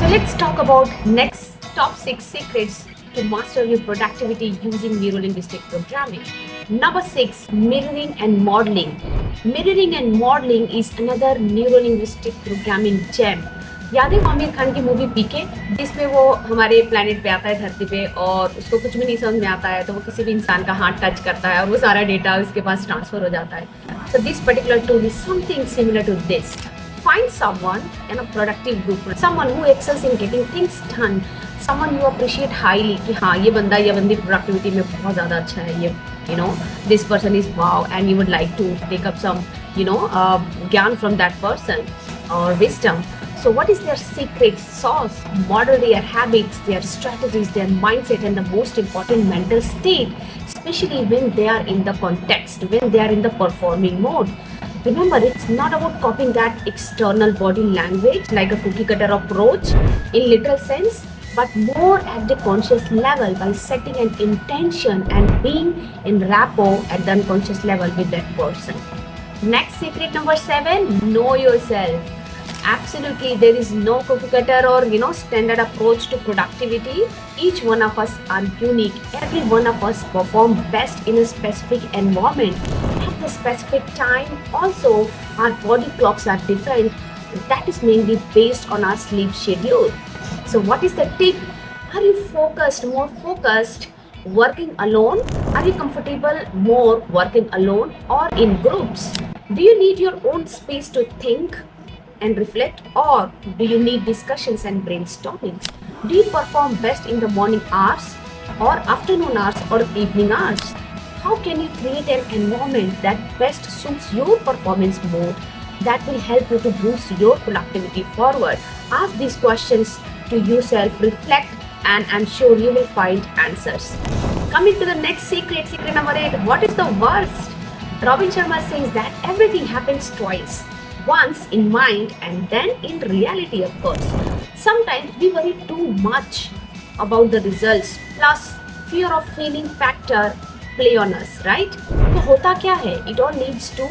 So let's talk about next top 6 secrets to master your productivity using neuro-linguistic programming. Number 6, mirroring and modeling. Mirroring and modeling is another neuro-linguistic programming gem. याद है आमिर खान की movie पीके, जिसमें वो हमारे planet पे आता है धरती पे और उसको कुछ भी नहीं समझ में आता है तो वो किसी भी इंसान का हाथ टच करता है और वो सारा डेटा उसके पास ट्रांसफर हो जाता है. So this particular tool is something similar to this. Find someone in a productive group, someone who excels in getting things done, someone you appreciate highly कि हाँ ये बंदा या बंदी productivity में बहुत ज़्यादा अच्छा है, ये you know this person is wow and you would like to take up some ज्ञान from that person or wisdom. So what is their secret sauce? Model their habits, their strategies, their mindset, and the most important mental state, especially when they are in the context, when they are in the performing mode. Remember, it's not about copying that external body language like a cookie cutter approach in literal sense, but more at the conscious level by setting an intention and being in rapport at the unconscious level with that person. Next secret number 7, know yourself. Absolutely, there is no cookie cutter or standard approach to productivity. Each one of us are unique. Every one of us perform best in a specific environment at the specific time. Also, our body clocks are different. That is mainly based on our sleep schedule. So what is the tip? Are you focused, more focused, working alone? Are you comfortable more working alone or in groups? Do you need your own space to think and reflect, or do you need discussions and brainstorming? Do you perform best in the morning hours or afternoon hours or evening hours? How can you create an environment that best suits your performance mode that will help you to boost your productivity forward? Ask these questions to yourself, reflect, and I'm sure you will find answers. Coming to the next secret, secret number 8, what is the worst? Robin Sharma says that everything happens twice. Once in mind and then in reality, of course. Sometimes we worry too much about the results, plus fear of failing factor play on us, right? तो होता क्या है? It all leads to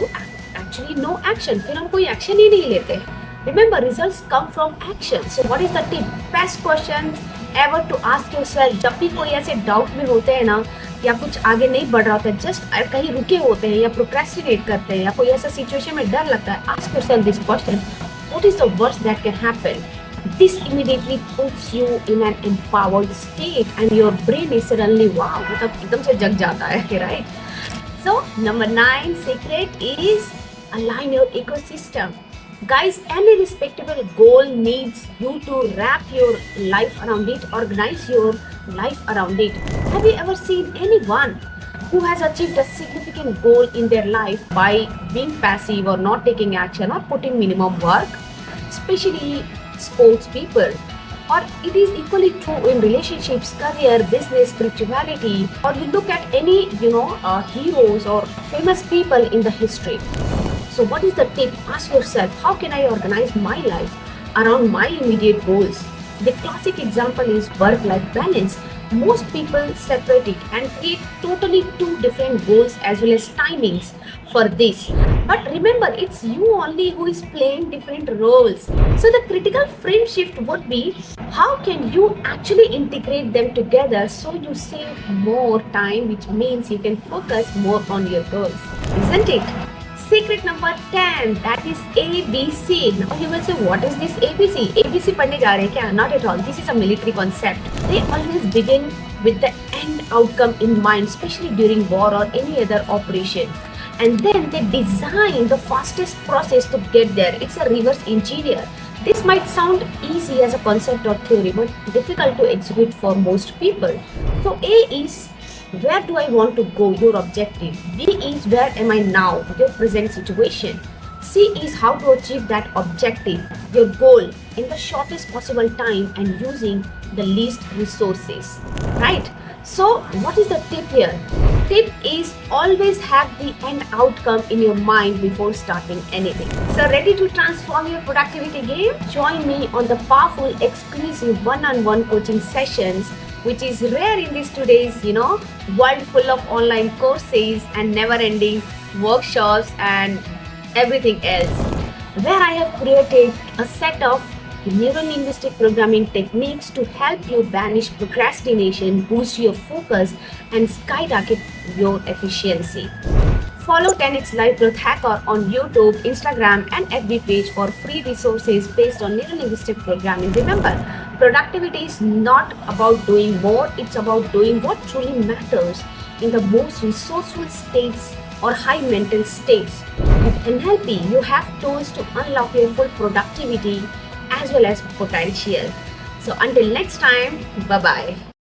actually no action. फिर हम कोई action ही नहीं लेते. Remember, results come from action. So what is the tip? Best questions ever to ask yourself. जब भी कोई ऐसे doubt में होते हैं ना, या कुछ आगे नहीं बढ़ रहा होता है, जस्ट कहीं रुके होते हैं या प्रोक्रेस्टिनेट करते हैं या कोई ऐसा सिचुएशन में डर लगता है, ask yourself this question, what is the worst that can happen? This immediately puts you in an empowered state and your brain is suddenly wow, मतलब एकदम से जग जाता है, right? So number 9 secret is align your ecosystem. Guys, any respectable goal needs you to wrap your life around it, organize your life around it. Have you ever seen anyone who has achieved a significant goal in their life by being passive or not taking action or putting minimum work? Especially sports people. Or it is equally true in relationships, career, business, spirituality, or you look at any heroes or famous people in the history. So what is the tip? Ask yourself, how can I organize my life around my immediate goals? The classic example is work-life balance. Most people separate it and create totally two different goals as well as timings for this. But remember, it's you only who is playing different roles. So the critical frame shift would be, how can you actually integrate them together so you save more time, which means you can focus more on your goals, isn't it? Secret number 10, that is ABC. Now you will say, what is this ABC? ABC पढ़ने जा रहे हैं क्या? Not at all. This is a military concept. They always begin with the end outcome in mind, especially during war or any other operation. And then they design the fastest process to get there. It's a reverse engineer. This might sound easy as a concept or theory, but difficult to execute for most people. So A is, where do I want to go? Your objective. B is, where am I now? Your present situation. C is, how to achieve that objective, your goal, in the shortest possible time and using the least resources. Right? So, what is the tip here? Tip is, always have the end outcome in your mind before starting anything. So, ready to transform your productivity game? Join me on the powerful, exclusive one-on-one coaching sessions, which is rare in this today's, world full of online courses and never-ending workshops and everything else, where I have created a set of neuro-linguistic programming techniques to help you banish procrastination, boost your focus, and skyrocket your efficiency. Follow 10x Live Growth Hacker on YouTube, Instagram, and FB page for free resources based on neuro-linguistic programming. Remember, productivity is not about doing more, it's about doing what truly matters in the most resourceful states or high mental states. With NLP, you have tools to unlock your full productivity as well as potential. So until next time, bye bye.